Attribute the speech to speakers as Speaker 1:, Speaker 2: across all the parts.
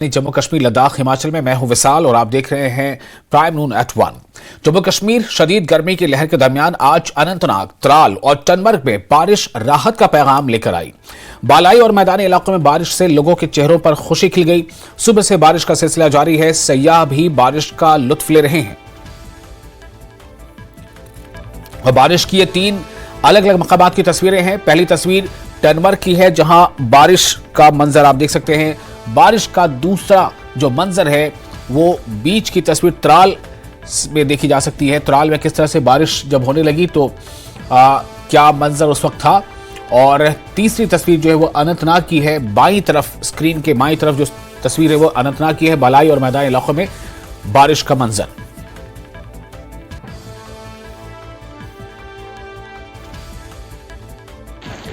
Speaker 1: जम्मू कश्मीर लद्दाख हिमाचल में मैं हूं विशाल और आप देख रहे हैं प्राइम नून एट 1। जम्मू कश्मीर शदीद गर्मी की लहर के दरमियान आज अनंतनाग, त्राल और टनमर्ग में बारिश राहत का पैगाम लेकर आई। बालाई और मैदानी इलाकों में बारिश से लोगों के चेहरों पर खुशी खिल गई। सुबह से बारिश का सिलसिला जारी है। सयाह भी बारिश का लुत्फ ले रहे हैं और बारिश की ये 3 अलग अलग मकामात की तस्वीरें हैं। पहली तस्वीर टनमर्ग की है, जहां बारिश का मंजर आप देख सकते हैं। बारिश का दूसरा जो मंजर है वो बीच की तस्वीर त्राल में देखी जा सकती है। त्राल में किस तरह से बारिश जब होने लगी तो क्या मंजर उस वक्त था। और तीसरी तस्वीर जो है वो अनंतनाग की है। बाईं तरफ, स्क्रीन के बाईं तरफ जो तस्वीर है वो अनंतनाग की है। बालाई और मैदानी इलाकों में बारिश का मंजर।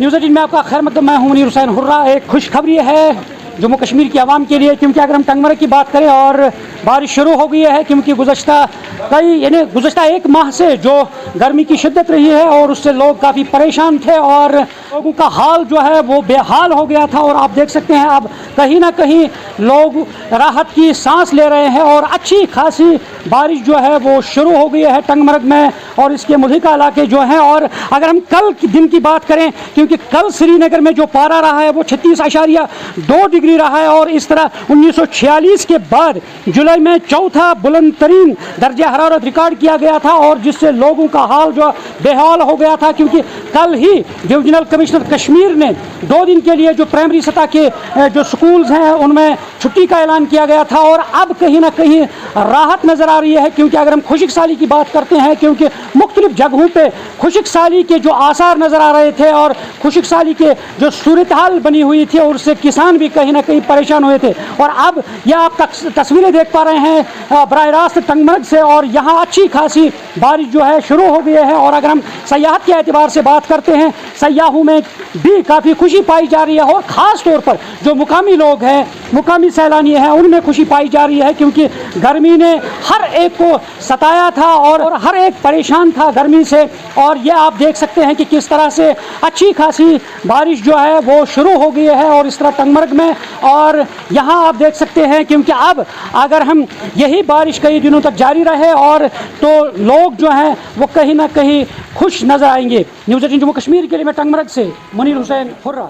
Speaker 2: न्यूज़ 18 में आपका खैर मकदम। मैं हूं मुनीर हुसैन हुर्रा। एक खुशखबरी है जम्मू कश्मीर की आवाम के लिए, क्योंकि अगर हम टंगमर्ग की बात करें और बारिश शुरू हो गई है, क्योंकि गुज़श्ता 1 माह से जो गर्मी की शिद्दत रही है और उससे लोग काफ़ी परेशान थे और लोगों का हाल जो है वो बेहाल हो गया था। और आप देख सकते हैं अब कहीं ना कहीं लोग राहत की सांस ले रहे हैं और अच्छी खासी बारिश जो है वो शुरू हो गई है टंगमर्ग में और इसके मुल्हिका इलाके जो हैं। और अगर हम कल के दिन की बात करें, क्योंकि कल श्रीनगर में जो पारा रहा है वो 36.2 डिग्री रहा है और इस तरह 1946 के बाद जुलाई में चौथा बुलंद तरीन दर्जा हरारत रिकॉर्ड किया गया था और जिससे लोगों का हाल जो बेहाल हो गया था। क्योंकि कल ही डिविजनल कमिश्नर कश्मीर ने 2 दिन के लिए जो प्राइमरी सतह के जो स्कूल्स हैं उनमें छुट्टी का ऐलान किया गया था और अब कहीं ना कहीं राहत नज़र आ रही है। क्योंकि अगर हम खुशक साली की बात करते हैं, क्योंकि मुख्तलिफ जगहों पे खुशक साली के जो आसार नज़र आ रहे थे और खुशक साली के जो सूरत हाल बनी हुई थी और उससे किसान भी कहीं ना कहीं परेशान हुए थे। और अब यह आप तस्वीरें देख पा रहे हैं बराह रास्त टंगमर्ग से और यहाँ अच्छी खासी बारिश जो है शुरू हो गई है। और अगर हम सयाहत के एतबार से बात करते हैं, सयाहों में भी काफ़ी खुशी पाई जा रही है और ख़ास तौर पर जो मुकामी लोग हैं, मुकामी सैलानी हैं, उनमें खुशी पाई जा रही है। क्योंकि गर्मी ने हर एक को सताया था और हर एक परेशान था गर्मी से। और ये आप देख सकते हैं कि किस तरह से अच्छी खासी बारिश जो है वो शुरू हो गई है और इस तरह टंगमर्ग में। और यहाँ आप देख सकते हैं, क्योंकि अब अगर हम यही बारिश कई दिनों तक जारी रहे और तो लोग जो हैं वो कहीं ना कहीं खुश नजर आएंगे। न्यूज़ 18 जम्मू कश्मीर के लिए मैं टंगमर्ग से मुनीर हुसैन हुर्रा।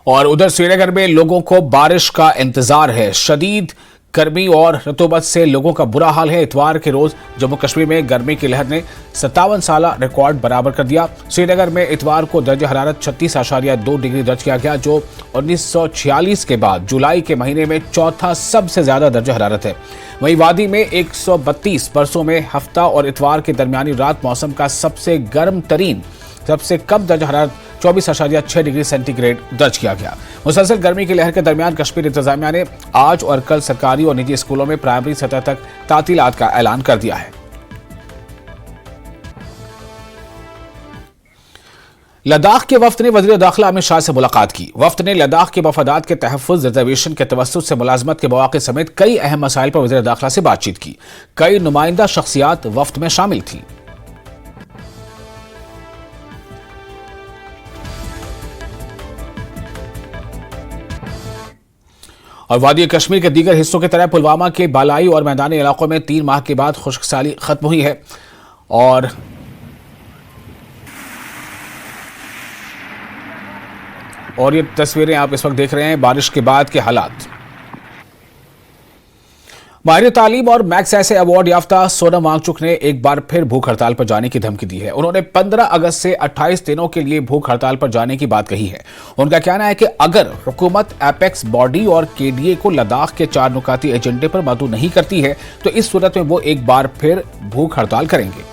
Speaker 1: और उधर श्रीनगर में लोगों को बारिश का इंतजार है। शदीद गर्मी और रतूबत से लोगों का बुरा हाल है। इतवार के रोज जम्मू कश्मीर में गर्मी की लहर ने 57 साल रिकॉर्ड बराबर कर दिया। श्रीनगर में इतवार को दर्ज हरारत 36.2 डिग्री दर्ज किया गया, जो 1946 के बाद जुलाई के महीने में चौथा सबसे ज्यादा दर्ज हरारत है। वहीं वादी में 132 बरसों में हफ्ता और इतवार के दरमियानी रात मौसम का सबसे गर्म तरीन, सबसे कम दर्ज हरारत 24.6 डिग्री सेंटीग्रेड दर्ज किया गया। मुसलसल गर्मी की लहर के दरमियान कश्मीर इंतजामिया ने आज और कल सरकारी और निजी स्कूलों में प्राइमरी सतह तक तातीलात का ऐलान कर दिया है। लद्दाख के वफ्द ने वज़ीर दाखिला अमित शाह से मुलाकात की। वफ्द ने लद्दाख के मफादात के तहफ़्फ़ुज़, रिजर्वेशन के तवस्सुत से मुलाजमत के मौक़े समेत कई अहम मसाइल पर वज़ीर दाखिला से बातचीत की। कई नुमाइंदा शख्सियात वफ्द में शामिल थी। और वादी कश्मीर के दीगर हिस्सों की तरह पुलवामा के बालाई और मैदानी इलाकों में 3 माह के बाद खुश्क साली खत्म हुई है। और ये तस्वीरें आप इस वक्त देख रहे हैं बारिश के बाद के हालात। माहिर तालीम और मैक्स ऐसे अवार्ड याफ्ता सोनम वांगचुक ने एक बार फिर भूख हड़ताल पर जाने की धमकी दी है। उन्होंने 15 अगस्त से 28 दिनों के लिए भूख हड़ताल पर जाने की बात कही है। उनका कहना है कि अगर हुकूमत एपेक्स बॉडी और केडीए को लद्दाख के 4 नुकाती एजेंडे पर मदऊ नहीं करती है तो इस सूरत में वो एक बार फिर भूख हड़ताल करेंगे।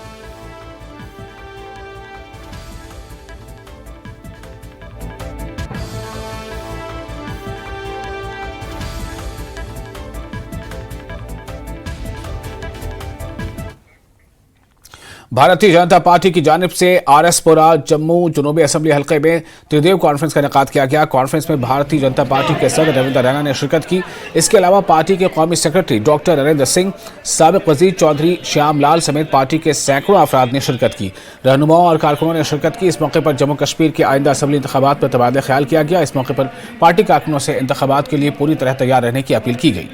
Speaker 1: भारतीय जनता पार्टी की जानिब से आरएसपुरा जम्मू जनूबी असेंबली हलके में त्रिदेव कॉन्फ्रेंस का इनेकाद किया गया। कॉन्फ्रेंस में भारतीय जनता पार्टी के सदर रविंद्र रैना ने शिरकत की। इसके अलावा पार्टी के कौमी सेक्रेटरी डॉक्टर नरेंद्र सिंह, साबिक वजीर चौधरी श्याम लाल समेत पार्टी के सैकड़ों अफराद ने शिरकत की। रहनुमाओं और कारकुनों ने शिरकत की। इस मौके पर जम्मू कश्मीर के आइंदा असेंबली इंतखाबात पर तबादला ख्याल किया गया। इस मौके पर पार्टी कारकुनों से इंतखाबात के लिए पूरी तरह तैयार रहने की अपील की गई।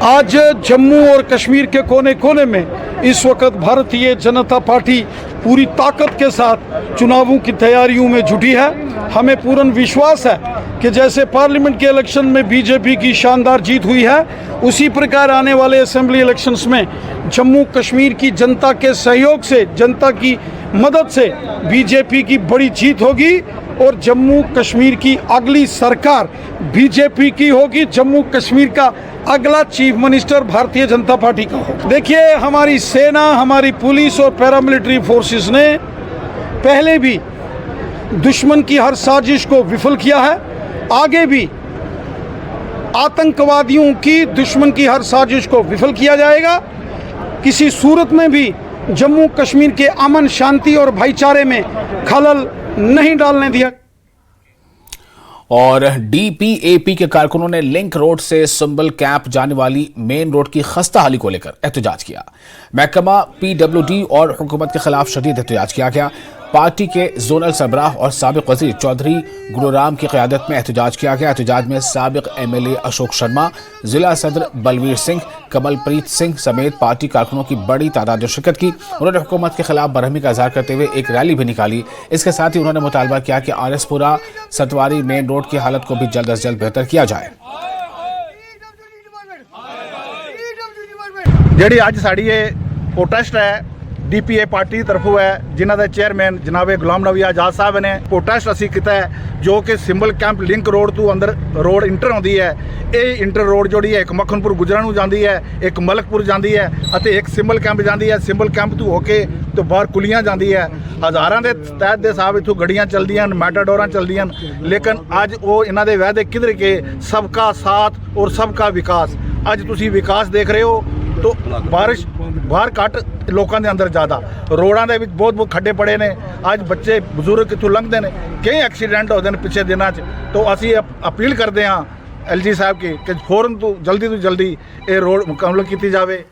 Speaker 3: आज जम्मू और कश्मीर के कोने कोने में इस वक्त भारतीय जनता पार्टी पूरी ताकत के साथ चुनावों की तैयारियों में जुटी है। हमें पूर्ण विश्वास है कि जैसे पार्लियामेंट के इलेक्शन में बीजेपी की शानदार जीत हुई है, उसी प्रकार आने वाले असेंबली इलेक्शंस में जम्मू कश्मीर की जनता के सहयोग से, जनता की मदद से बीजेपी की बड़ी जीत होगी और जम्मू कश्मीर की अगली सरकार बीजेपी की होगी। जम्मू कश्मीर का अगला chief minister Bharatiya Janata party का होगा। देखिए, हमारी सेना, हमारी पुलिस और पैरामिलिट्री फोर्सेस ने पहले भी दुश्मन की हर साजिश को विफल किया है, आगे भी आतंकवादियों की, दुश्मन की हर साजिश को विफल किया जाएगा। किसी सूरत में भी जम्मू कश्मीर के अमन, शांति और भाईचारे में खलल नहीं डालने दिया।
Speaker 1: और डीपीएपी के कारकुनों ने लिंक रोड से संबल कैंप जाने वाली मेन रोड की खस्ता हाली को लेकर एहतजाज किया। महकमा पीडब्ल्यूडी और हुकूमत के खिलाफ शदीद एहतजाज किया गया। पार्टी के जोनल सरबराह और साबिक वजीर चौधरी गुरुराम की क़यादत में एहतजाज किया गया। एहतजाज में साबिक एमएलए अशोक शर्मा, जिला सदर बलवीर सिंह, कमलप्रीत सिंह समेत पार्टी कारकुनों की बड़ी तादाद ने शिरकत की। उन्होंने हुकूमत के खिलाफ बरहमी का इजहार करते हुए एक रैली भी निकाली। इसके साथ ही उन्होंने मुतालबा किया कि आरएसपुरा सतवारी मेन रोड की हालत को भी जल्द अज जल्द बेहतर किया जाए।
Speaker 4: ਜਿਹੜੀ ਅੱਜ ਸਾਡੀ ਇਹ ਪ੍ਰੋਟੈਸਟ ਹੈ ਡੀਪੀਏ ਪਾਰਟੀ ਦੀ ਤਰਫੋਂ ਹੈ, ਜਿਨ੍ਹਾਂ ਦੇ ਚੇਅਰਮੈਨ ਜਨਾਬੇ ਗੁਲਾਮ ਨਬੀ ਆਜ਼ਾਦ ਸਾਹਿਬ ਨੇ ਪ੍ਰੋਟੈਸਟ ਅਸੀਂ ਕੀਤਾ ਹੈ, ਜੋ ਕਿ ਸਿੰਬਲ ਕੈਂਪ ਲਿੰਕ ਰੋਡ ਤੋਂ ਅੰਦਰ ਰੋਡ ਇੰਟਰ ਆਉਂਦੀ ਹੈ। ਇਹ ਇੰਟਰ ਰੋਡ ਜਿਹੜੀ ਹੈ ਇੱਕ ਮੱਖਣਪੁਰ ਗੁਜਰਾਂ ਨੂੰ ਜਾਂਦੀ ਹੈ, ਇੱਕ ਮਲਕਪੁਰ ਜਾਂਦੀ ਹੈ ਅਤੇ ਇੱਕ ਸਿੰਬਲ ਕੈਂਪ ਜਾਂਦੀ ਹੈ। ਸਿੰਬਲ ਕੈਂਪ ਤੋਂ ਹੋ ਕੇ ਤੇ ਬਾਹਰ ਕੁਲੀਆਂ ਜਾਂਦੀ ਹੈ। ਹਜ਼ਾਰਾਂ ਦੇ ਤਹਿਤ ਦੇ ਹਿਸਾਬ ਇੱਥੋਂ ਗੱਡੀਆਂ ਚੱਲਦੀਆਂ ਹਨ, ਮੈਟਾਡੋਰਾਂ ਚੱਲਦੀਆਂ ਹਨ, ਲੇਕਿਨ ਅੱਜ ਉਹ ਇਹਨਾਂ ਦੇ ਵਾਅਦੇ ਕਿਧਰ ਕੇ सबका साथ और सबका विकास। ਅੱਜ ਤੁਸੀਂ ਵਿਕਾਸ ਦੇਖ ਰਹੇ ਹੋ तो बारिश बाहर घट लोगों के अंदर ज़्यादा, रोडों के बहुत बहुत खड्डे पड़े ने। अज बच्चे बजुर्ग कितों लंघते हैं, कई एक्सीडेंट होते हैं पिछले दिनों। तो असी अपील करते हैं एलजी साहब की कि फौरन तो जल्दी ये रोड मुकम्मल की जाए।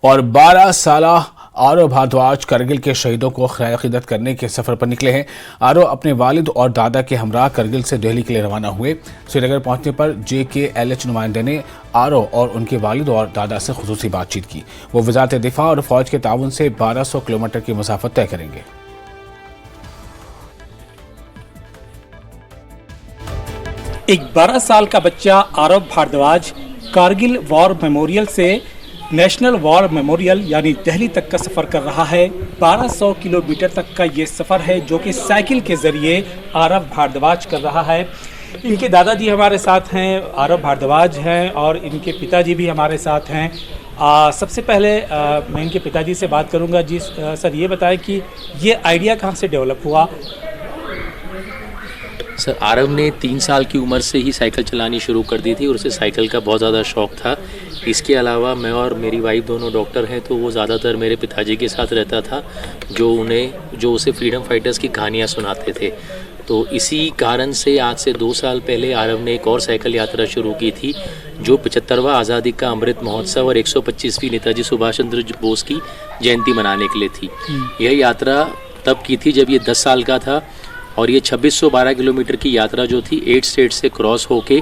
Speaker 1: और 12 साला आरो भारद्वाज करगिल के शहीदों को खैर अकीदत करने के सफर पर निकले हैं। आरो अपने वालिद और दादा के हमरा करगिल से दिल्ली के लिए रवाना हुए। श्रीनगर पहुंचने पर JKLH नुमाइंदे ने आरो और उनके वालिद और दादा से खुसूसी बातचीत की। वो वजारत दिफा और फौज के ताउन से 1200 किलोमीटर की मुसाफत तय करेंगे।
Speaker 5: एक 12 साल का बच्चा आरव भारद्वाज कारगिल वॉर मेमोरियल से नेशनल वॉर मेमोरियल यानी दिल्ली तक का सफ़र कर रहा है। 1200 किलोमीटर तक का ये सफ़र है जो कि साइकिल के ज़रिए आरव भारद्वाज कर रहा है। इनके दादाजी हमारे साथ हैं, आरव भारद्वाज हैं, और इनके पिताजी भी हमारे साथ हैं। सबसे पहले मैं इनके पिताजी से बात करूंगा। जी सर, ये बताएं कि ये आइडिया कहाँ से डेवलप हुआ?
Speaker 6: सर, आरव ने 3 साल की उम्र से ही साइकिल चलानी शुरू कर दी थी और उसे साइकिल का बहुत ज़्यादा शौक़ था। इसके अलावा मैं और मेरी वाइफ दोनों डॉक्टर हैं, तो वो ज़्यादातर मेरे पिताजी के साथ रहता था, जो उसे फ्रीडम फाइटर्स की कहानियाँ सुनाते थे। तो इसी कारण से आज से 2 साल पहले आरव ने एक और साइकिल यात्रा शुरू की थी, जो 75वां आज़ादी का अमृत महोत्सव और 125वीं नेताजी सुभाष चंद्र बोस की जयंती मनाने के लिए थी। यह यात्रा तब की थी जब ये 10 साल का था, और ये 2612 किलोमीटर की यात्रा जो थी 8 स्टेट से क्रॉस होके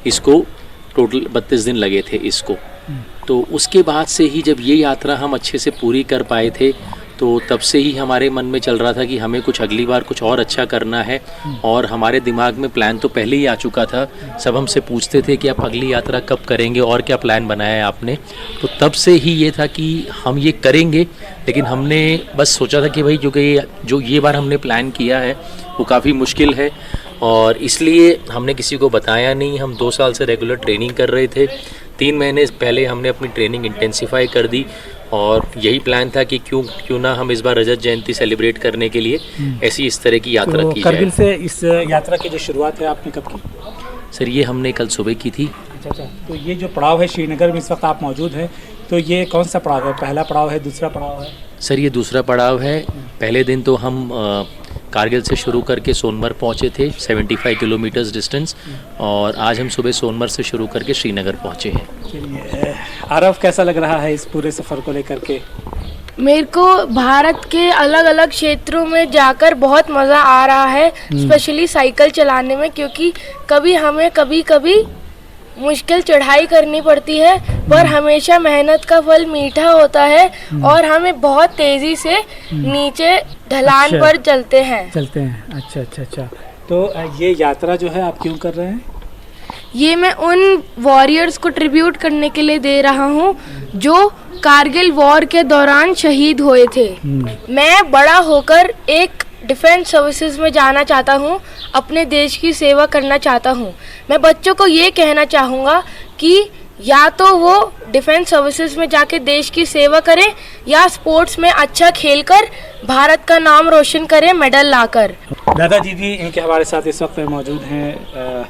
Speaker 6: इसको टोटल 32 दिन लगे थे इसको। तो उसके बाद से ही जब ये यात्रा हम अच्छे से पूरी कर पाए थे, तो तब से ही हमारे मन में चल रहा था कि हमें कुछ अगली बार कुछ और अच्छा करना है। और हमारे दिमाग में प्लान तो पहले ही आ चुका था। सब हमसे पूछते थे कि आप अगली यात्रा कब करेंगे और क्या प्लान बनाया है आपने। तो तब से ही ये था कि हम ये करेंगे, लेकिन हमने बस सोचा था कि भाई जो ये बार हमने प्लान किया है वो काफ़ी मुश्किल है, और इसलिए हमने किसी को बताया नहीं। हम 2 साल से रेगुलर ट्रेनिंग कर रहे थे। 3 महीने पहले हमने अपनी ट्रेनिंग इंटेंसिफाई कर दी, और यही प्लान था कि क्यों ना हम इस बार रजत जयंती सेलिब्रेट करने के लिए इस तरह की यात्रा की जाए।
Speaker 5: करगिल से इस यात्रा की जो शुरुआत है आपने कब की?
Speaker 6: सर, ये हमने कल सुबह की थी।
Speaker 5: अच्छा। तो ये जो पड़ाव है श्रीनगर में इस वक्त आप मौजूद हैं, तो ये कौन सा पड़ाव है? पहला पड़ाव है, दूसरा पड़ाव है?
Speaker 6: सर ये दूसरा पड़ाव है। पहले दिन तो हम कारगिल से शुरू करके सोनमर्ग पहुंचे थे 75 किलोमीटर्स डिस्टेंस, और आज हम सुबह सोनमर्ग से शुरू करके श्रीनगर पहुंचे हैं।
Speaker 5: चलिए, आरव कैसा लग रहा है इस पूरे सफ़र को लेकर के?
Speaker 7: मेरे को भारत के अलग अलग क्षेत्रों में जाकर बहुत मज़ा आ रहा है, स्पेशली साइकिल चलाने में, क्योंकि कभी कभी मुश्किल चढ़ाई करनी पड़ती है, पर हमेशा मेहनत का फल मीठा होता है और हमें बहुत तेज़ी से नीचे ढलान पर चलते हैं।
Speaker 5: अच्छा। तो ये यात्रा जो है आप क्यों कर रहे हैं?
Speaker 7: ये मैं उन वॉरियर्स को ट्रिब्यूट करने के लिए दे रहा हूँ जो कारगिल वॉर के दौरान शहीद हुए थे। मैं बड़ा होकर एक डिफेंस सर्विसेज में जाना चाहता हूँ, अपने देश की सेवा करना चाहता हूँ। मैं बच्चों को ये कहना चाहूँगा कि या तो वो डिफेंस सर्विसेज में जाके देश की सेवा करें, या स्पोर्ट्स में अच्छा खेलकर भारत का नाम रोशन करें मेडल लाकर।
Speaker 5: दादाजी भी इनके हमारे साथ इस वक्त मौजूद हैं।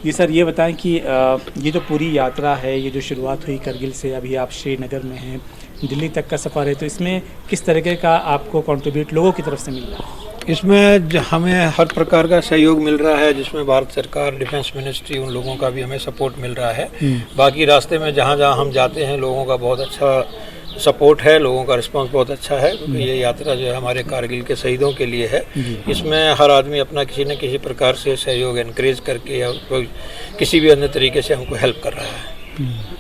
Speaker 5: ये सर ये बताएं कि ये जो पूरी यात्रा है, ये जो शुरुआत हुई करगिल से, अभी आप श्रीनगर में हैं, दिल्ली तक का सफ़र है, तो इसमें किस तरीके का आपको कंट्रीब्यूट लोगों की तरफ से मिल रहा है?
Speaker 8: इसमें हमें हर प्रकार का सहयोग मिल रहा है, जिसमें भारत सरकार, डिफेंस मिनिस्ट्री, उन लोगों का भी हमें सपोर्ट मिल रहा है। बाकी रास्ते में जहाँ जहाँ हम जाते हैं लोगों का बहुत अच्छा सपोर्ट है, लोगों का रिस्पांस बहुत अच्छा है, क्योंकि ये यात्रा जो है हमारे कारगिल के शहीदों के लिए है। इसमें हर आदमी अपना किसी न किसी प्रकार से सहयोग एनकरेज करके या किसी भी अन्य तरीके से हमको हेल्प कर रहा है।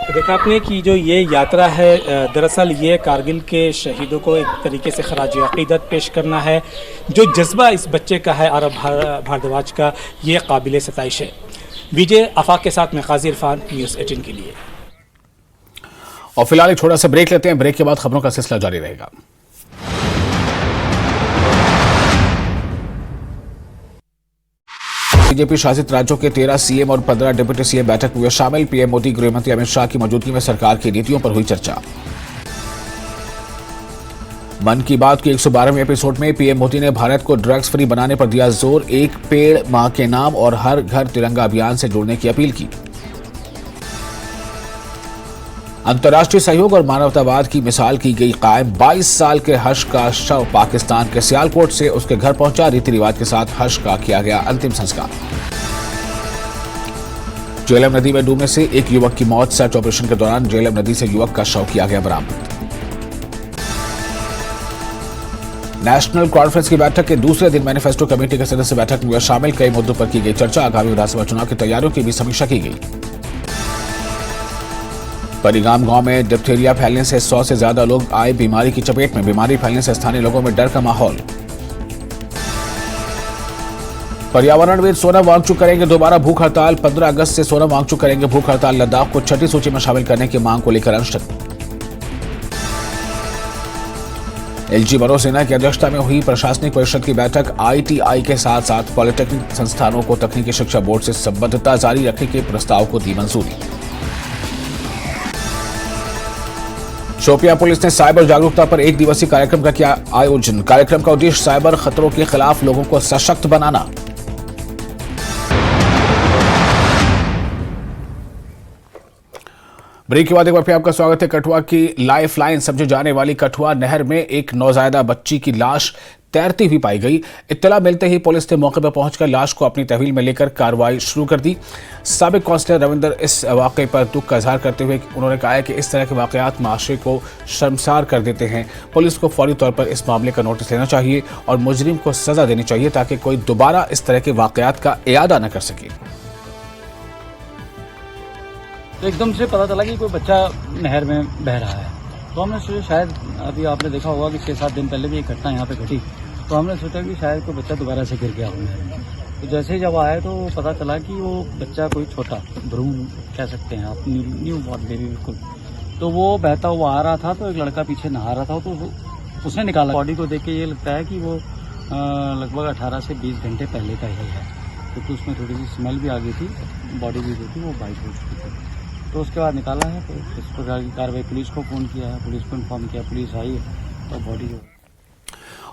Speaker 5: तो देखा आपने कि जो ये यात्रा है, दरअसल ये कारगिल के शहीदों को एक तरीके से खराज अक़ीदत पेश करना है। जो जज्बा इस बच्चे का है, आरव भारद्वाज का, ये काबिल सताइश है। विजय आफाक के साथ में काजी इरफान, न्यूज़ 18 के लिए।
Speaker 1: और फिलहाल एक छोटा सा ब्रेक लेते हैं, ब्रेक के बाद खबरों का सिलसिला जारी रहेगा। बीजेपी शासित राज्यों के 13 सीएम और 15 डिप्टी सीएम बैठक में शामिल। पीएम मोदी, गृह मंत्री अमित शाह की मौजूदगी में सरकार की नीतियों पर हुई चर्चा। मन की बात के 112वें एपिसोड में पीएम मोदी ने भारत को ड्रग्स फ्री बनाने पर दिया जोर। एक पेड़ मां के नाम और हर घर तिरंगा अभियान से जुड़ने की अपील की। अंतर्राष्ट्रीय सहयोग और मानवतावाद की मिसाल की गई कायम। 22 साल के हर्ष का शव पाकिस्तान के सियालकोट से उसके घर पहुंचा। रीति रिवाज के साथ हर्ष का किया गया अंतिम संस्कार। झेलम नदी में डूबने से एक युवक की मौत। सर्च ऑपरेशन के दौरान झेलम नदी से युवक का शव किया गया बरामद। नेशनल कॉन्फ्रेंस की बैठक के दूसरे दिन मैनिफेस्टो कमेटी के सदस्य बैठक में शामिल। कई मुद्दों पर की गई चर्चा। आगामी विधानसभा चुनाव की तैयारियों की भी समीक्षा की गई। परिगाम गांव में डिप्थीरिया फैलने से 100 से ज्यादा लोग आए बीमारी की चपेट में। बीमारी फैलने से स्थानीय लोगों में डर का माहौल। पर्यावरणविद सोनम वांगचुक करेंगे दोबारा भूख हड़ताल। 15 अगस्त से सोनम वांगचुक करेंगे भूख हड़ताल। लद्दाख को छठी सूची में शामिल करने की मांग को लेकर अनशन। एलजी मनोज सिन्हा की अध्यक्षता में हुई प्रशासनिक परिषद की बैठक। आईटीआई के साथ साथ पॉलिटेक्निक संस्थानों को तकनीकी शिक्षा बोर्ड से संबद्धता जारी रखने के प्रस्ताव को दी मंजूरी। शोपियां पुलिस ने साइबर जागरूकता पर एक दिवसीय कार्यक्रम का किया आयोजन। कार्यक्रम का उद्देश्य साइबर खतरों के खिलाफ लोगों को सशक्त बनाना। ब्रेक के बाद एक बार फिर आपका स्वागत है। कठुआ की लाइफ लाइन समझे जाने वाली कठुआ नहर में एक नौजायदा बच्ची की लाश तैरती हुई पाई गई। इत्तला मिलते ही पुलिस ने मौके पर पहुंचकर लाश को अपनी तहवील में लेकर कार्रवाई शुरू कर दी। साबिक काउंसलर रविंदर इस वाकये पर दुख का इजहार करते हुए उन्होंने कहा है कि इस तरह के वाकयात माशरे को शर्मसार कर देते हैं। पुलिस को फौरी तौर पर इस मामले का नोटिस लेना चाहिए और मुजरिम को सजा देनी चाहिए ताकि कोई दोबारा इस तरह के वाकयात का इयादा न कर सके।
Speaker 9: तो एकदम से पता चला कि कोई बच्चा नहर में बह रहा है, तो हमने सोचा शायद, अभी आपने देखा होगा कि 6-7 दिन पहले भी एक घटना यहाँ पे घटी, तो हमने सोचा कि शायद कोई बच्चा दोबारा से गिर गया हो नहर में। तो जैसे ही जब आए तो पता चला कि वो बच्चा कोई छोटा भ्रूण कह सकते हैं आप, न्यू बॉर्न बेबी बिल्कुल, तो वो बहता हुआ आ रहा था। तो एक लड़का पीछे नहा रहा था, तो उसने निकाला। बॉडी को देख के ये लगता है कि वो लगभग 18 से 20 घंटे पहले का ही है, क्योंकि उसमें थोड़ी सी स्मेल भी आ गई थी, बॉडी भी जो थी वो वाइट हो चुकी थी। तो उसके बाद निकाला है। तो इस प्रकार की कार्रवाई पुलिस को फ़ोन किया है, पुलिस को इन्फॉर्म किया, पुलिस आई है तो बॉडी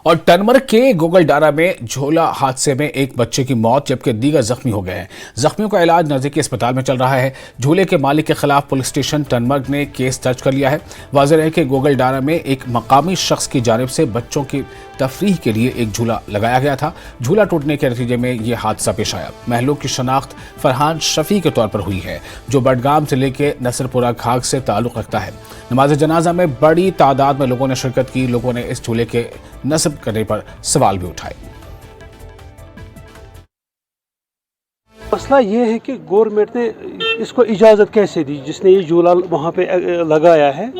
Speaker 1: और टनमर्ग के गोगलडारा में झोला हादसे में एक बच्चे की मौत जबकि दीगर जख्मी हो गए हैं। जख्मियों का इलाज नजदीकी अस्पताल में चल रहा है। झूले के मालिक के खिलाफ पुलिस स्टेशन टनमर्ग ने केस दर्ज कर लिया है। वाज़ेह है कि गोगलडारा में एक मकामी शख्स की जानिब से बच्चों की तफरीह के लिए एक झूला लगाया गया था। झूला टूटने के नतीजे में यह हादसा पेश आया। महलों की शनाख्त फरहान शफी के तौर पर हुई है, जो बडगाम जिले के नसरपुरा घाघ से ताल्लुक रखता है। नमाज जनाजा में बड़ी तादाद में लोगों ने शिरकत की। लोगों ने इस झूले के नस्ब करने पर सवाल भी उठाए।
Speaker 10: मसला ये है कि गवर्नमेंट ने इसको इजाज़त कैसे दी, जिसने ये झूला वहाँ पे लगाया है।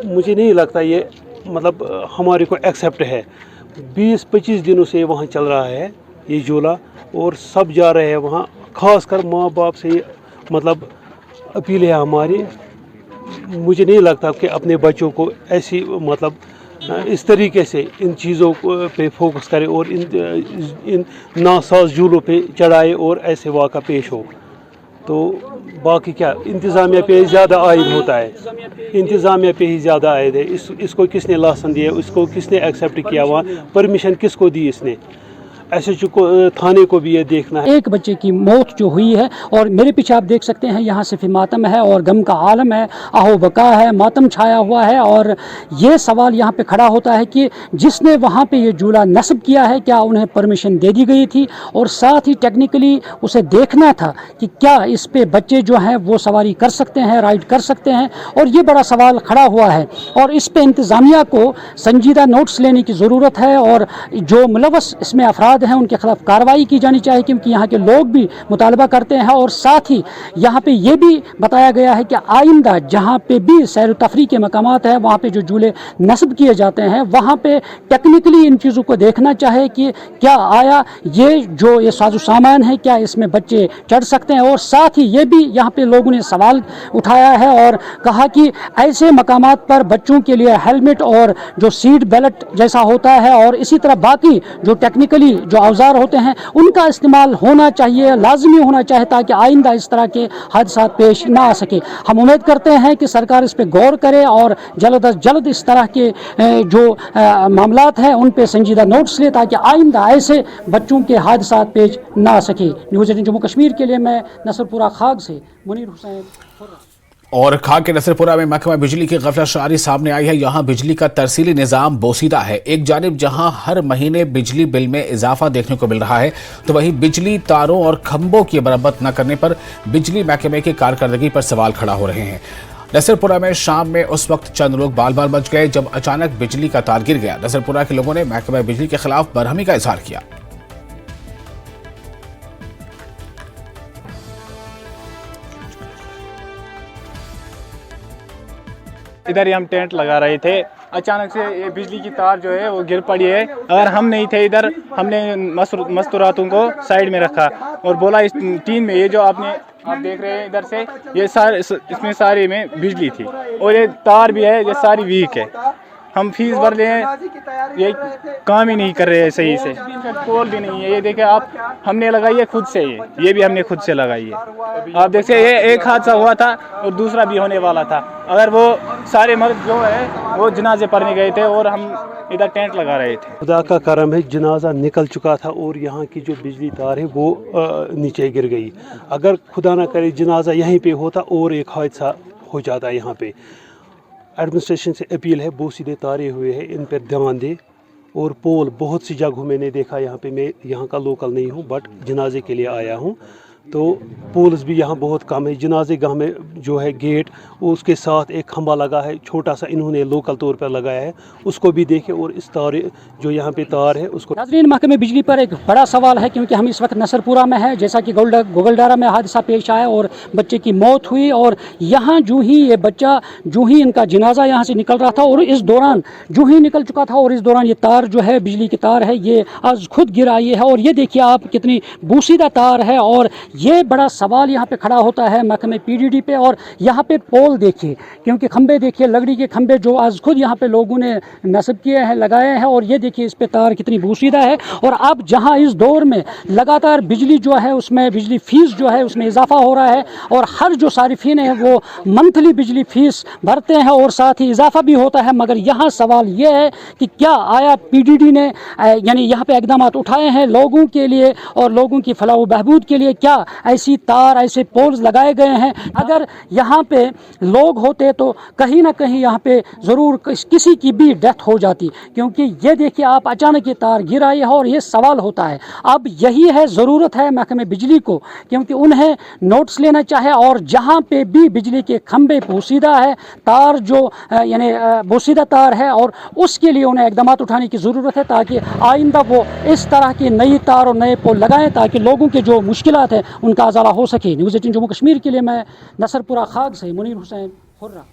Speaker 10: मुझे नहीं लगता ये मतलब हमारे को एक्सेप्ट है। 20-25 दिनों से वहाँ चल रहा है ये झूला और सब जा रहे हैं वहाँ। खासकर माँ बाप से मतलब अपील है हमारी। मुझे नहीं लगता कि अपने बच्चों को ऐसी मतलब इस तरीके से इन चीज़ों पे फोकस करे और इन नासाज झूलों पे चढ़ाए और ऐसे वाक़ा पेश हो। तो बाकी क्या इंतज़ामिया पे ज़्यादा आयद होता है, इंतज़ामिया पे ही ज़्यादा आयद है। इसको किसने लाइसेंस दिया, इसको किसने एक्सेप्ट किया, वहाँ परमिशन किसको दी इसने। एसएचओ को थाने को भी ये देखना है।
Speaker 2: एक बच्चे की मौत जो हुई है और मेरे पीछे आप देख सकते हैं यहाँ सिर्फ मातम है और गम का आलम है, आहो बका है, मातम छाया हुआ है। और ये सवाल यहाँ पे खड़ा होता है कि जिसने वहाँ पे ये झूला नस्ब किया है क्या उन्हें परमिशन दे दी गई थी, और साथ ही टेक्निकली उसे देखना था कि क्या इस पे बच्चे जो हैं वो सवारी कर सकते हैं, राइड कर सकते हैं। और ये बड़ा सवाल खड़ा हुआ है और इस पे इंतज़ामिया को संजीदा नोट्स लेने की ज़रूरत है और जो मुलव्वस इसमें अफराद हैं उनके खिलाफ कार्रवाई की जानी चाहिए, क्योंकि यहाँ के लोग भी मुतालबा करते हैं। और साथ ही यहाँ पे ये भी बताया गया है कि आइंदा जहाँ पे भी सैर तफरी के मकामात है वहाँ पे जो झूले नस्ब किए जाते हैं वहाँ पे टेक्निकली इन चीज़ों को देखना चाहिए कि क्या आया ये साजो सामान है, क्या इसमें बच्चे चढ़ सकते हैं। और साथ ही ये भी यहाँ पे लोगों ने सवाल उठाया है और कहा कि ऐसे मकामात पर बच्चों के लिए हेलमेट और जो सीट बेल्ट जैसा होता है और इसी तरह बाकी जो टेक्निकली जो औजार होते हैं उनका इस्तेमाल होना चाहिए, लाजमी होना चाहिए, ताकि आइंदा इस तरह के हादसा पेश ना आ सके। हम उम्मीद करते हैं कि सरकार इस पर गौर करे और जल्द अज जल्द इस तरह के जो मामलात हैं उन पर संजीदा नोट्स ले, ताकि आइंदा ऐसे बच्चों के हादसा पेश ना आ सके। न्यूज़ 18 जम्मू कश्मीर के लिए मैं नसरपुरा खाग से मुनीर हुसैन।
Speaker 1: और खाग के नसरपुरा में महकमा बिजली की गफलतशारी सामने आई है। यहाँ बिजली का तरसीली निज़ाम बोसीदा है। एक जानिब जहाँ हर महीने बिजली बिल में इजाफा देखने को मिल रहा है, तो वहीं बिजली तारों और खंभों की मरम्मत न करने पर बिजली महकमे की कारकर्दगी पर सवाल खड़ा हो रहे हैं। नसरपुरा में शाम में उस वक्त चंद लोग बाल बाल बच गए जब अचानक बिजली का तार गिर गया। नसरपुरा के लोगों ने महकमा बिजली के खिलाफ बरहमी का इजहार किया।
Speaker 11: इधर ही हम टेंट लगा रहे थे, अचानक से ये बिजली की तार जो है वो गिर पड़ी है। अगर हम नहीं थे इधर, हमने मस्तूरातों को साइड में रखा और बोला इस टीन में ये जो आप देख रहे हैं इधर से ये इसमें सारे में बिजली थी और ये तार भी है, ये सारी वीक है। हम फीस भर रहे हैं, ये काम ही नहीं कर रहे हैं सही से, पोल भी नहीं है। ये देखे आप, हमने लगाई है खुद से, ये भी हमने खुद से लगाई है। आप देखिए ये एक हादसा हुआ था और दूसरा भी होने वाला था। अगर वो सारे मर्द जो है वो जनाजे पढ़ने गए थे और हम इधर टेंट लगा रहे थे।
Speaker 10: खुदा का करम है, जनाजा निकल चुका था और यहाँ की जो बिजली तार है वो नीचे गिर गई। अगर खुदा ना करे जनाजा यहीं पे होता और एक हादसा हो जाता यहाँ पे। एडमिनिस्ट्रेशन से अपील है, बोसीदे तारे हुए हैं, इन पर ध्यान दे। और पोल बहुत सी जगहों मैंने देखा, यहाँ पे मैं यहाँ का लोकल नहीं हूँ बट जनाजे के लिए आया हूँ, तो पोल्स भी यहाँ बहुत कम है। जनाजे गाह में जो है गेट उसके साथ एक खंबा लगा है, छोटा सा इन्होंने लोकल तौर पर लगाया है, उसको भी देखें। और इस तार जो यहाँ पे तार है उसको।
Speaker 2: नाज़रीन, महकमे बिजली पर एक बड़ा सवाल है क्योंकि हम इस वक्त नसरपुरा में है। जैसा कि गोगलडारा में हादसा पेश आया और बच्चे की मौत हुई और यहाँ जो ही ये बच्चा जो ही इनका जनाजा यहाँ से निकल रहा था और इस दौरान जो ही निकल चुका था और इस दौरान ये तार जो है बिजली की तार है ये आज खुद गिर आई है। और ये देखिए आप कितनी बोसीदा तार है और ये बड़ा सवाल यहाँ पे खड़ा होता है महकमे PDD पे। और यहाँ पे पोल देखिए, क्योंकि खंबे देखिए, लकड़ी के खंबे जो आज खुद यहाँ पे लोगों ने नस्ब किए हैं, लगाए हैं, और ये देखिए इस पे तार कितनी बोसीदा है। और अब जहाँ इस दौर में लगातार बिजली जो है उसमें बिजली फीस जो है उसमें इजाफा हो रहा है, और हर जो सारिफिन है वो मंथली बिजली फीस भरते हैं और साथ ही इजाफा भी होता है। मगर यहाँ सवाल ये है कि क्या आया PDD ने यानी यहाँ पे इकदाम उठाए हैं लोगों के लिए और लोगों की फलाह व बहबूद के लिए? क्या ऐसी तार, ऐसे पोल्स लगाए गए हैं? अगर यहाँ पे लोग होते तो कहीं ना कहीं यहाँ पे ज़रूर किसी की भी डेथ हो जाती, क्योंकि ये देखिए आप अचानक ये तार गिर आई है। और ये सवाल होता है, अब यही है ज़रूरत है महकमे बिजली को, क्योंकि उन्हें नोट्स लेना चाहिए। और जहाँ पे भी बिजली के खंबे बोसीदा है, तार जो यानी बोसीदा तार है, और उसके लिए उन्हें इकदाम उठाने की ज़रूरत है, ताकि आइंदा वो इस तरह की नई तार और नए पोल लगाएं, ताकि लोगों के जो मुश्किलात है उनका अजाला हो सके। न्यूज़ 18 जम्मू कश्मीर के लिए मैं नसरपुरा खाग से मुनीर हुसैन हुर्रा।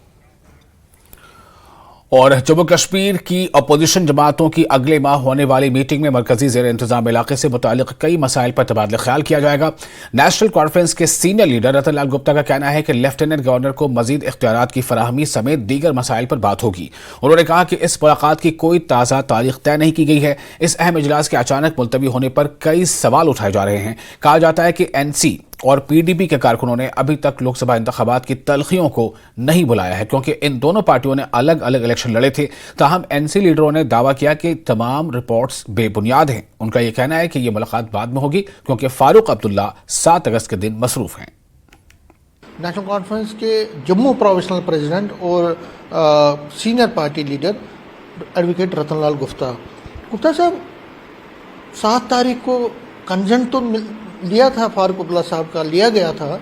Speaker 1: और जम्मू कश्मीर की अपोजिशन जमातों की अगले माह होने वाली मीटिंग में मरकजी ज़ेर इंतजाम इलाके से मुतालिक कई मसाइल पर तबादला ख्याल किया जाएगा। नेशनल कॉन्फ्रेंस के सीनियर लीडर रतन लाल गुप्ता का कहना है कि लेफ्टिनेंट गवर्नर को मजीद इख्तियारात की फराहमी समेत दीगर मसाइल पर बात होगी। उन्होंने कहा कि इस मुलाकात की कोई ताज़ा तारीख तय नहीं की गई है। इस अहम इजलास के अचानक मुलतवी होने पर कई सवाल उठाए जा रहे हैं। कहा जाता है कि NC और PDP के कारकुनों ने अभी तक लोकसभा इंतखाबात की तलखियों को नहीं बुलाया है, क्योंकि इन दोनों पार्टियों ने अलग अलग इलेक्शन लड़े थे। ताहम NC लीडरों ने दावा किया कि तमाम रिपोर्ट्स बेबुनियाद हैं। उनका यह कहना है कि यह मुलाकात बाद में होगी, क्योंकि फारूक अब्दुल्ला 7 अगस्त के दिन मसरूफ हैं।
Speaker 12: नेशनल कॉन्फ्रेंस के जम्मू प्रोविजनल प्रेसिडेंट और सीनियर पार्टी लीडर एडवोकेट रतन लाल गुप्ता साहब 7 तारीख को कंसेंट तो लिया था, फारूक अब्दुल्ला साहब का लिया गया था।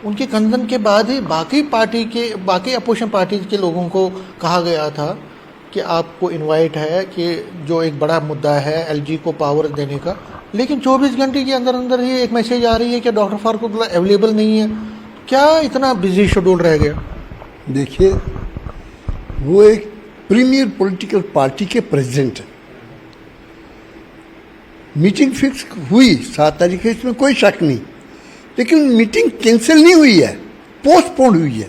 Speaker 12: उनके कंसेंट के बाद ही बाकी अपोजिशन पार्टी के लोगों को कहा गया था कि आपको इनवाइट है, कि जो एक बड़ा मुद्दा है LG को पावर देने का। लेकिन 24 घंटे के अंदर अंदर ही एक मैसेज आ रही है कि डॉक्टर फारूक अब्दुल्ला अवेलेबल नहीं है। क्या इतना बिजी शेड्यूल रह गया?
Speaker 13: देखिए, वो एक प्रीमियर पॉलिटिकल पार्टी के प्रेसिडेंट हैं। मीटिंग फिक्स हुई 7 तारीख है, इसमें कोई शक नहीं, लेकिन मीटिंग कैंसिल नहीं हुई है, पोस्टपोन हुई है।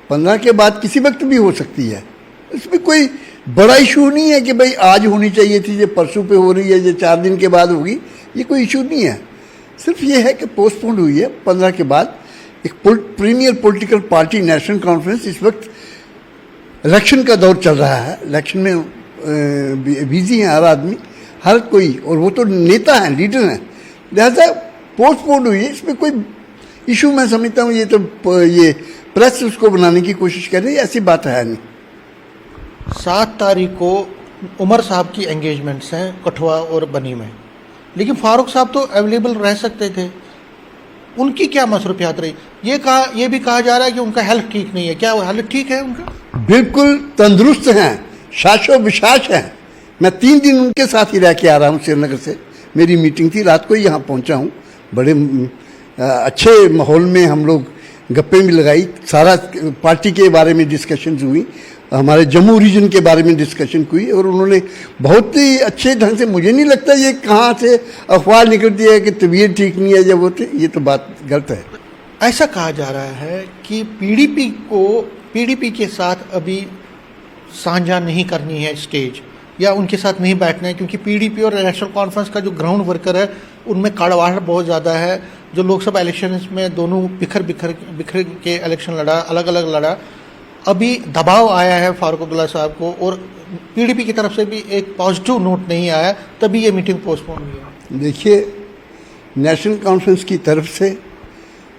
Speaker 13: 15 के बाद किसी वक्त भी हो सकती है। इसमें कोई बड़ा इशू नहीं है कि भाई आज होनी चाहिए थी, ये परसों पे हो रही है, ये 4 दिन के बाद होगी, ये कोई इशू नहीं है। सिर्फ ये है कि पोस्टपोन हुई है 15 के बाद। एक premier political party National Conference इस वक्त इलेक्शन का दौर चल रहा है, इलेक्शन में बिजी हैं हर आदमी, हर कोई, और वो तो नेता हैं, लीडर हैं, लिहाजा पोस्टपोन हुई है। इसमें कोई इशू मैं समझता हूँ ये तो ये प्रेस उसको बनाने की कोशिश कर रही है, ऐसी बात है नहीं।
Speaker 12: 7 तारीख को उमर साहब की एंगेजमेंट्स हैं कठुआ और बनी में, लेकिन फारूक साहब तो अवेलेबल रह सकते थे। उनकी क्या मसरूफियात रही? ये भी कहा जा रहा है कि उनका हेल्थ ठीक नहीं है। क्या वो हेल्थ ठीक है उनका?
Speaker 13: बिल्कुल तंदुरुस्त हैं, शाशो विशाश हैं। मैं 3 दिन उनके साथ ही रह के आ रहा हूँ श्रीनगर से। मेरी मीटिंग थी, रात को ही यहाँ पहुँचा हूँ। बड़े अच्छे माहौल में हम लोग गप्पे भी लगाई, सारा पार्टी के बारे में डिस्कशंस हुई, हमारे जम्मू रीजन के बारे में डिस्कशन हुई, और उन्होंने बहुत ही अच्छे ढंग से, मुझे नहीं लगता ये कहाँ से अफवाह निकलती है कि तबीयत ठीक नहीं है जब होते, ये तो बात गलत है।
Speaker 12: ऐसा कहा जा रहा है कि PDP के साथ अभी साझा नहीं करनी है स्टेज, या उनके साथ नहीं बैठना है, क्योंकि PDP और नेशनल कॉन्फ्रेंस का जो ग्राउंड वर्कर है उनमें कड़वाहट बहुत ज़्यादा है। जो लोकसभा इलेक्शन में दोनों बिखर के इलेक्शन लड़ा, अलग अलग लड़ा। अभी दबाव आया है फारूक अब्दुल्ला साहब को, और PDP की तरफ से भी एक पॉजिटिव नोट नहीं आया, तभी ये मीटिंग पोस्टपोन हुई है।
Speaker 13: देखिए, नेशनल कॉन्फ्रेंस की तरफ से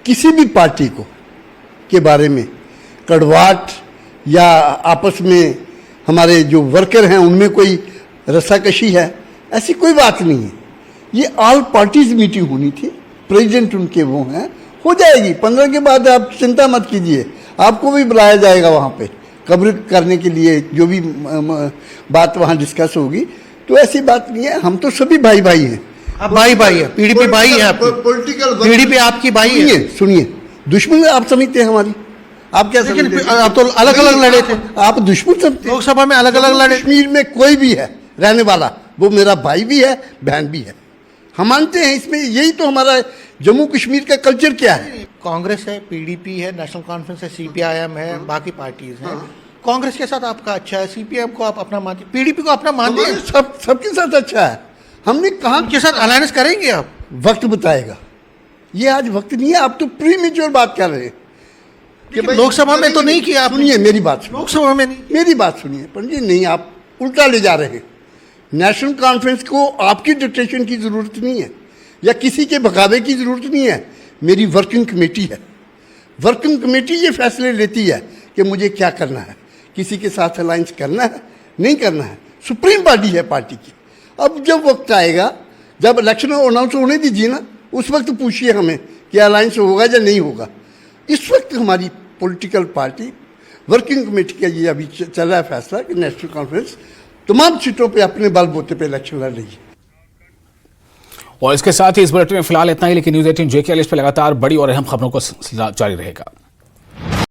Speaker 13: किसी भी पार्टी को के बारे में कड़वाहट या आपस में हमारे जो वर्कर हैं उनमें कोई रस्साकशी है, ऐसी कोई बात नहीं है। ये ऑल पार्टीज मीटिंग होनी थी, प्रेसिडेंट उनके वो हैं, हो जाएगी 15 के बाद। आप चिंता मत कीजिए, आपको भी बुलाया जाएगा वहाँ पे कवर करने के लिए, जो भी बात वहाँ डिस्कस होगी। तो ऐसी बात नहीं है, हम तो सभी भाई भाई हैं।
Speaker 12: आप भाई है, PDP भाई है,
Speaker 13: पॉलिटिकल
Speaker 12: PDP आपकी भाई है।
Speaker 13: सुनिए, दुश्मन आप समझते हैं हमारी, आप क्या समझते हैं?
Speaker 12: आप तो अलग अलग लड़े थे,
Speaker 13: आप दुश्मन समझते हैं।
Speaker 12: लोकसभा में अलग अलग लड़े।
Speaker 13: कश्मीर में कोई भी है रहने वाला, वो मेरा भाई भी है, बहन भी है। हम मानते हैं इसमें, यही तो हमारा जम्मू कश्मीर का कल्चर क्या है।
Speaker 12: कांग्रेस है, पीडीपी है, नेशनल कॉन्फ्रेंस है, सीपीआईएम है, बाकी पार्टीज हैं। कांग्रेस के साथ आपका अच्छा है, सीपीएम को आप अपना मानते, पीडीपी को अपना मानते हैं,
Speaker 13: सबके साथ अच्छा है। हमने कहा
Speaker 12: उनके साथ अलायंस करेंगे आप?
Speaker 13: वक्त बताएगा, ये आज वक्त नहीं है। आप तो प्री मेच्योर बात कर रहे हैं
Speaker 12: कि लोकसभा में तो नहीं किया आप।
Speaker 13: सुनिए मेरी बात,
Speaker 12: लोकसभा में नहीं,
Speaker 13: मेरी बात सुनिए पंडित जी, नहीं आप उल्टा ले जा रहे हैं। नेशनल कॉन्फ्रेंस को आपकी डिक्टेशन की जरूरत नहीं है या किसी के बगावे की जरूरत नहीं है। मेरी वर्किंग कमेटी है, वर्किंग कमेटी ये फैसले लेती है कि मुझे क्या करना है, किसी के साथ अलायंस करना है नहीं करना है। सुप्रीम बॉडी है पार्टी की। अब जब वक्त आएगा, जब इलेक्शन अनाउंस होने दीजिए ना, उस वक्त पूछिए हमें कि अलायंस होगा या नहीं होगा। इस वक्त हमारी पॉलिटिकल पार्टी वर्किंग कमेटी का ये अभी चल रहा है फैसला कि नेशनल कॉन्फ्रेंस तमाम सीटों पे अपने बलबूते पे इलेक्शन लड़ रही है।
Speaker 1: और इसके साथ ही इस बुलेटिन में फिलहाल इतना ही, लेकिन न्यूज़ 18 JKL इस पर लगातार बड़ी और अहम खबरों को जारी रहेगा।